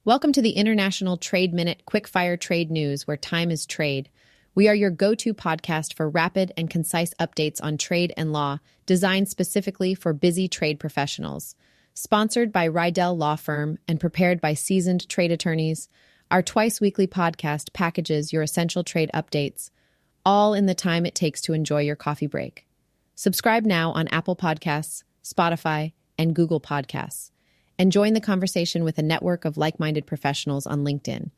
Welcome to the International Trade Minute Quickfire Trade News, where time is trade. We are your go-to podcast for rapid and concise updates on trade and law, designed specifically for busy trade professionals. Sponsored by Rydell Law Firm and prepared by seasoned trade attorneys, our twice-weekly podcast packages your essential trade updates, all in the time it takes to enjoy your coffee break. Subscribe now on Apple Podcasts, Spotify, and Google Podcasts, and join the conversation with a network of like-minded professionals on LinkedIn.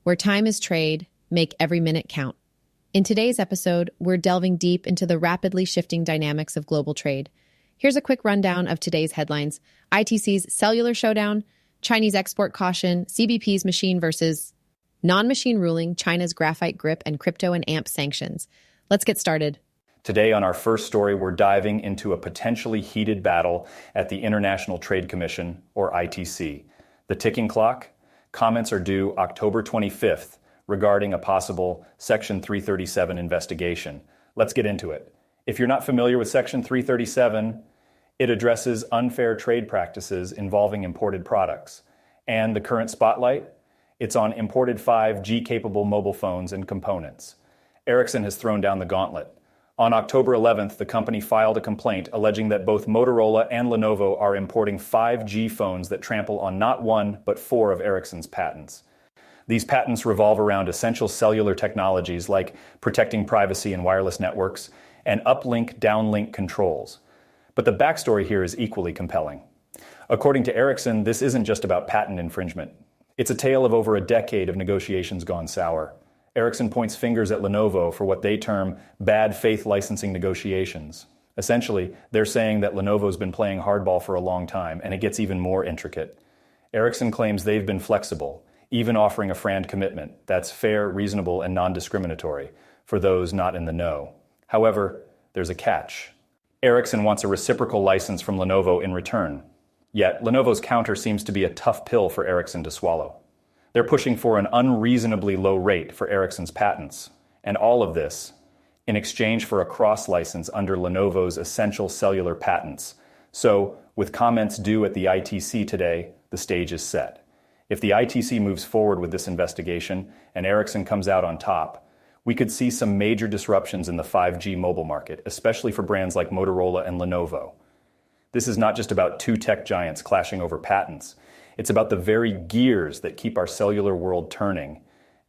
Where time is trade, make every minute count. In today's episode, we're delving deep into the rapidly shifting dynamics of global trade. Here's a quick rundown of today's headlines: ITC's Cellular Showdown, Chinese export caution, CBP's machine versus non-machine ruling, China's Graphite Grip, and Crypto and AMP sanctions. Let's get started. Today on our first story, we're diving into a potentially heated battle at the International Trade Commission, or ITC. The ticking clock? Comments are due October 25th regarding a possible Section 337 investigation. Let's get into it. If you're not familiar with Section 337, it addresses unfair trade practices involving imported products. And the current spotlight? It's on imported 5G-capable mobile phones and components. Ericsson has thrown down the gauntlet. On October 11th, the company filed a complaint alleging that both Motorola and Lenovo are importing 5G phones that trample on not one, but four of Ericsson's patents. These patents revolve around essential cellular technologies like protecting privacy in wireless networks and uplink-downlink controls. But the backstory here is equally compelling. According to Ericsson, this isn't just about patent infringement. It's a tale of over a decade of negotiations gone sour. Ericsson points fingers at Lenovo for what they term bad faith licensing negotiations. Essentially, they're saying that Lenovo's been playing hardball for a long time, and it gets even more intricate. Ericsson claims they've been flexible, even offering a FRAND commitment that's fair, reasonable, and non-discriminatory for those not in the know. However, there's a catch. Ericsson wants a reciprocal license from Lenovo in return. Yet, Lenovo's counter seems to be a tough pill for Ericsson to swallow. They're pushing for an unreasonably low rate for Ericsson's patents, and all of this in exchange for a cross-license under Lenovo's essential cellular patents. So, with comments due at the ITC today, the stage is set. If the ITC moves forward with this investigation and Ericsson comes out on top, we could see some major disruptions in the 5G mobile market, especially for brands like Motorola and Lenovo. This is not just about two tech giants clashing over patents. It's about the very gears that keep our cellular world turning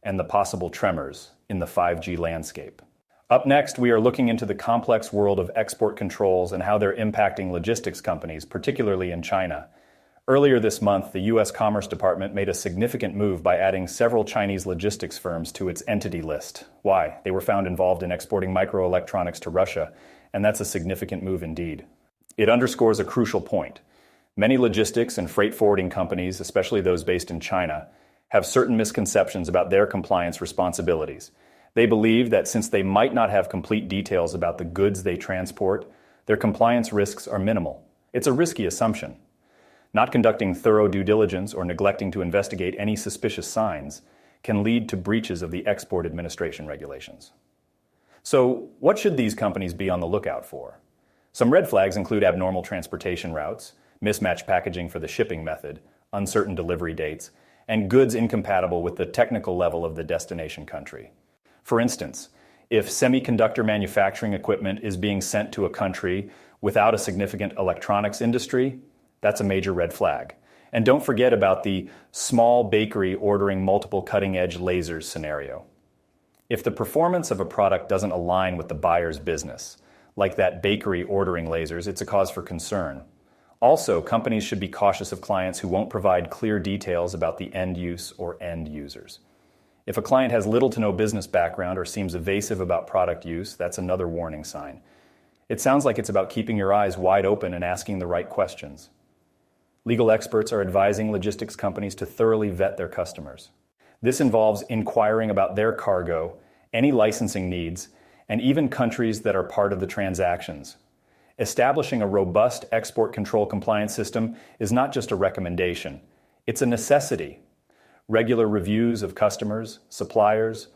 and the possible tremors in the 5G landscape. Up next, we are looking into the complex world of export controls and how they're impacting logistics companies, particularly in China. Earlier this month, the U.S. Commerce Department made a significant move by adding several Chinese logistics firms to its entity list. Why? They were found involved in exporting microelectronics to Russia, and that's a significant move indeed. It underscores a crucial point. Many logistics and freight forwarding companies, especially those based in China, have certain misconceptions about their compliance responsibilities. They believe that since they might not have complete details about the goods they transport, their compliance risks are minimal. It's a risky assumption. Not conducting thorough due diligence or neglecting to investigate any suspicious signs can lead to breaches of the Export Administration regulations. So, what should these companies be on the lookout for? Some red flags include abnormal transportation routes, mismatched packaging for the shipping method, uncertain delivery dates, and goods incompatible with the technical level of the destination country. For instance, if semiconductor manufacturing equipment is being sent to a country without a significant electronics industry, that's a major red flag. And don't forget about the small bakery ordering multiple cutting-edge lasers scenario. If the performance of a product doesn't align with the buyer's business, like that bakery ordering lasers, it's a cause for concern. Also, companies should be cautious of clients who won't provide clear details about the end use or end users. If a client has little to no business background or seems evasive about product use, that's another warning sign. It sounds like it's about keeping your eyes wide open and asking the right questions. Legal experts are advising logistics companies to thoroughly vet their customers. This involves inquiring about their cargo, any licensing needs, and even countries that are part of the transactions. Establishing a robust export control compliance system is not just a recommendation, it's a necessity. Regular reviews of customers, suppliers,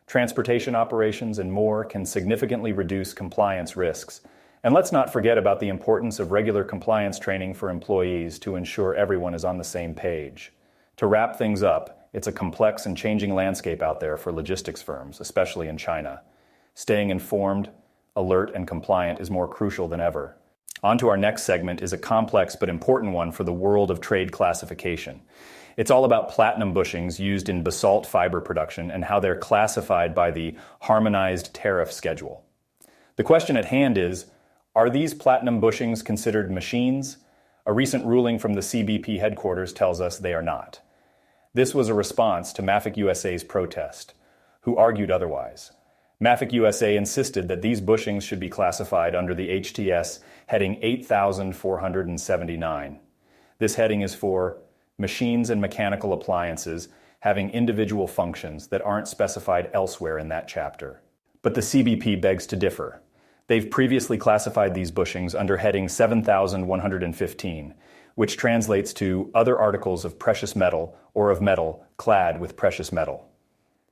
transportation operations, and more can significantly reduce compliance risks. And let's not forget about the importance of regular compliance training for employees to ensure everyone is on the same page. To wrap things up, it's a complex and changing landscape out there for logistics firms, especially in China. Staying informed, alert, and compliant is more crucial than ever. On to our next segment is a complex but important one for the world of trade classification. It's all about platinum bushings used in basalt fiber production and how they're classified by the Harmonized Tariff Schedule. The question at hand is, are these platinum bushings considered machines? A recent ruling from the CBP headquarters tells us they are not. This was a response to Mafic USA's protest, who argued otherwise. Mafic USA insisted that these bushings should be classified under the HTS heading 8479. This heading is for machines and mechanical appliances having individual functions that aren't specified elsewhere in that chapter. But the CBP begs to differ. They've previously classified these bushings under heading 7115, which translates to other articles of precious metal or of metal clad with precious metal.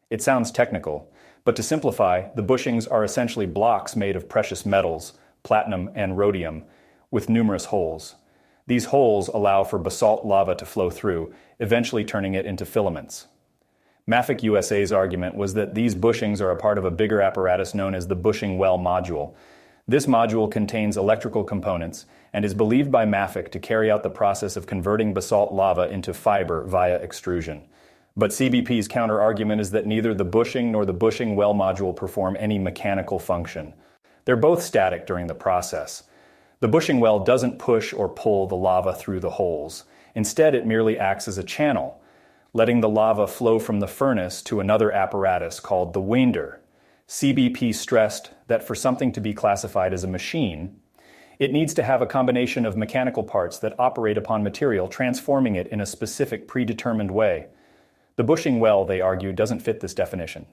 It sounds technical, but to simplify, the bushings are essentially blocks made of precious metals, platinum and rhodium, with numerous holes. These holes allow for basalt lava to flow through, eventually turning it into filaments. Mafic USA's argument was that these bushings are a part of a bigger apparatus known as the bushing well module. This module contains electrical components and is believed by Mafic to carry out the process of converting basalt lava into fiber via extrusion. But CBP's counter-argument is that neither the bushing nor the bushing well module perform any mechanical function. They're both static during the process. The bushing well doesn't push or pull the lava through the holes. Instead, it merely acts as a channel, letting the lava flow from the furnace to another apparatus called the winder. CBP stressed that for something to be classified as a machine, it needs to have a combination of mechanical parts that operate upon material, transforming it in a specific predetermined way. The bushing well, they argue, doesn't fit this definition.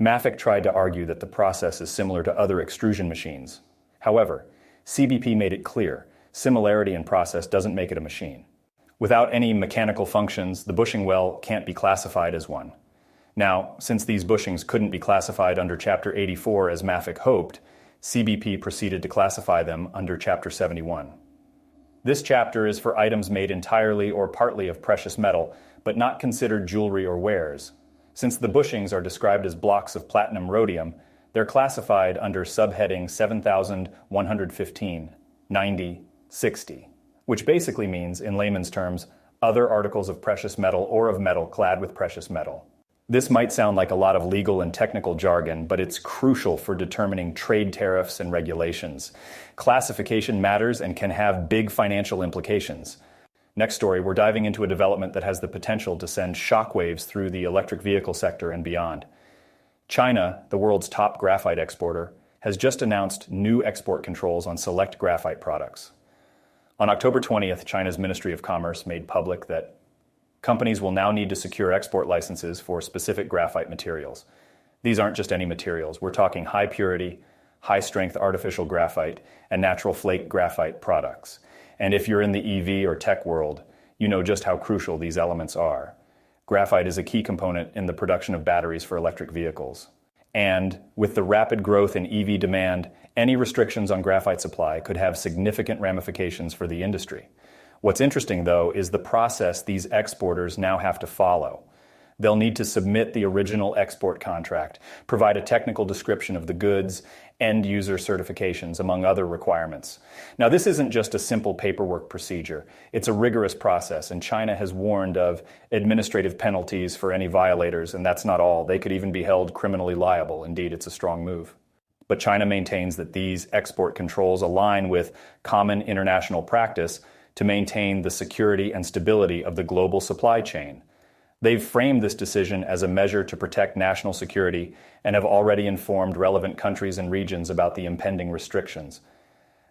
Mafic tried to argue that the process is similar to other extrusion machines. However, CBP made it clear, similarity in process doesn't make it a machine. Without any mechanical functions, the bushing well can't be classified as one. Now, since these bushings couldn't be classified under Chapter 84 as Mafic hoped, CBP proceeded to classify them under Chapter 71. This chapter is for items made entirely or partly of precious metal, but not considered jewelry or wares. Since the bushings are described as blocks of platinum rhodium, they're classified under subheading 7115, 90, 60, which basically means, in layman's terms, other articles of precious metal or of metal clad with precious metal. This might sound like a lot of legal and technical jargon, but it's crucial for determining trade tariffs and regulations. Classification matters and can have big financial implications. Next story, we're diving into a development that has the potential to send shockwaves through the electric vehicle sector and beyond. China, the world's top graphite exporter, has just announced new export controls on select graphite products. On October 20th, China's Ministry of Commerce made public that companies will now need to secure export licenses for specific graphite materials. These aren't just any materials. We're talking high purity, high strength artificial graphite, and natural flake graphite products. And if you're in the EV or tech world, you know just how crucial these elements are. Graphite is a key component in the production of batteries for electric vehicles. And with the rapid growth in EV demand, any restrictions on graphite supply could have significant ramifications for the industry. What's interesting, though, is the process these exporters now have to follow. They'll need to submit the original export contract, provide a technical description of the goods, end-user certifications, among other requirements. Now, this isn't just a simple paperwork procedure. It's a rigorous process, and China has warned of administrative penalties for any violators, and that's not all. They could even be held criminally liable. Indeed, it's a strong move. But China maintains that these export controls align with common international practice to maintain the security and stability of the global supply chain. They've framed this decision as a measure to protect national security and have already informed relevant countries and regions about the impending restrictions.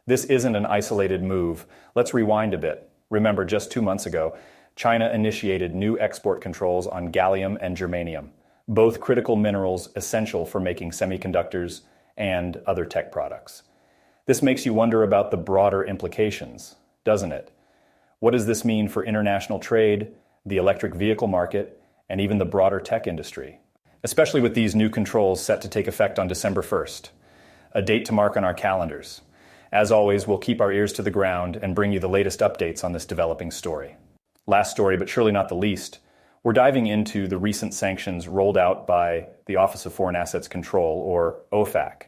This isn't an isolated move. Let's rewind a bit. Remember, just 2 months ago, China initiated new export controls on gallium and germanium, both critical minerals essential for making semiconductors and other tech products. This makes you wonder about the broader implications, doesn't it? What does this mean for international trade, the electric vehicle market, and even the broader tech industry? Especially with these new controls set to take effect on December 1st, a date to mark on our calendars. As always, we'll keep our ears to the ground and bring you the latest updates on this developing story. Last story, but surely not the least, we're diving into the recent sanctions rolled out by the Office of Foreign Assets Control, or OFAC.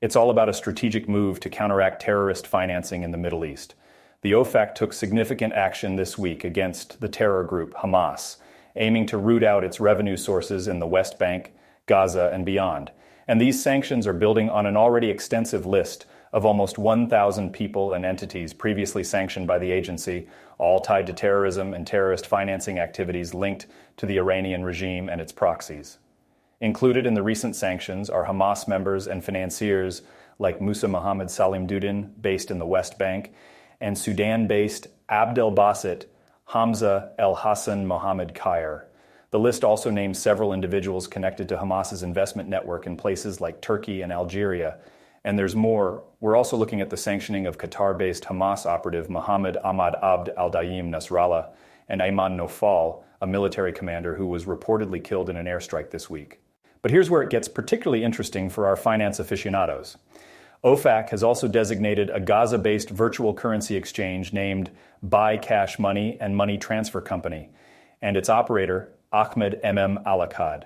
It's all about a strategic move to counteract terrorist financing in the Middle East. The OFAC took significant action this week against the terror group Hamas, aiming to root out its revenue sources in the West Bank, Gaza, and beyond. And these sanctions are building on an already extensive list of almost 1,000 people and entities previously sanctioned by the agency, all tied to terrorism and terrorist financing activities linked to the Iranian regime and its proxies. Included in the recent sanctions are Hamas members and financiers like Musa Mohammed Salim Dudin, based in the West Bank, and Sudan-based Abdel Basit Hamza El Hassan Mohammed Khair. The list also names several individuals connected to Hamas's investment network in places like Turkey and Algeria. And there's more. We're also looking at the sanctioning of Qatar-based Hamas operative Mohammed Ahmad Abd al-Daim Nasrallah and Ayman Nofal, a military commander who was reportedly killed in an airstrike this week. But here's where it gets particularly interesting for our finance aficionados. OFAC has also designated a Gaza-based virtual currency exchange named Buy Cash Money and Money Transfer Company, and its operator, Ahmed Al-Akkad.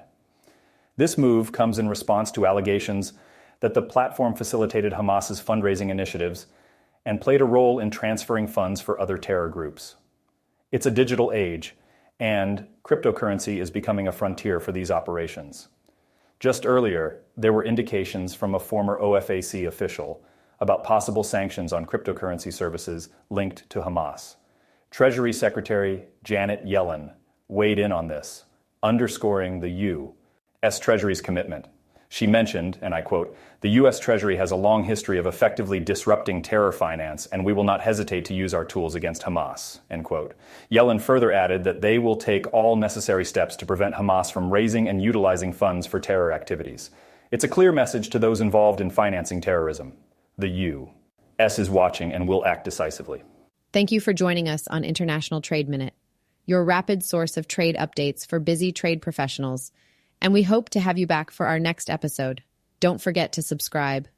This move comes in response to allegations that the platform facilitated Hamas's fundraising initiatives and played a role in transferring funds for other terror groups. It's a digital age, and cryptocurrency is becoming a frontier for these operations. Just earlier, there were indications from a former OFAC official about possible sanctions on cryptocurrency services linked to Hamas. Treasury Secretary Janet Yellen weighed in on this, underscoring the U.S. Treasury's commitment. She mentioned, and I quote, "The U.S. Treasury has a long history of effectively disrupting terror finance, and we will not hesitate to use our tools against Hamas," end quote. Yellen further added that they will take all necessary steps to prevent Hamas from raising and utilizing funds for terror activities. It's a clear message to those involved in financing terrorism. The U.S. is watching and will act decisively. Thank you for joining us on International Trade Minute, your rapid source of trade updates for busy trade professionals. And we hope to have you back for our next episode. Don't forget to subscribe.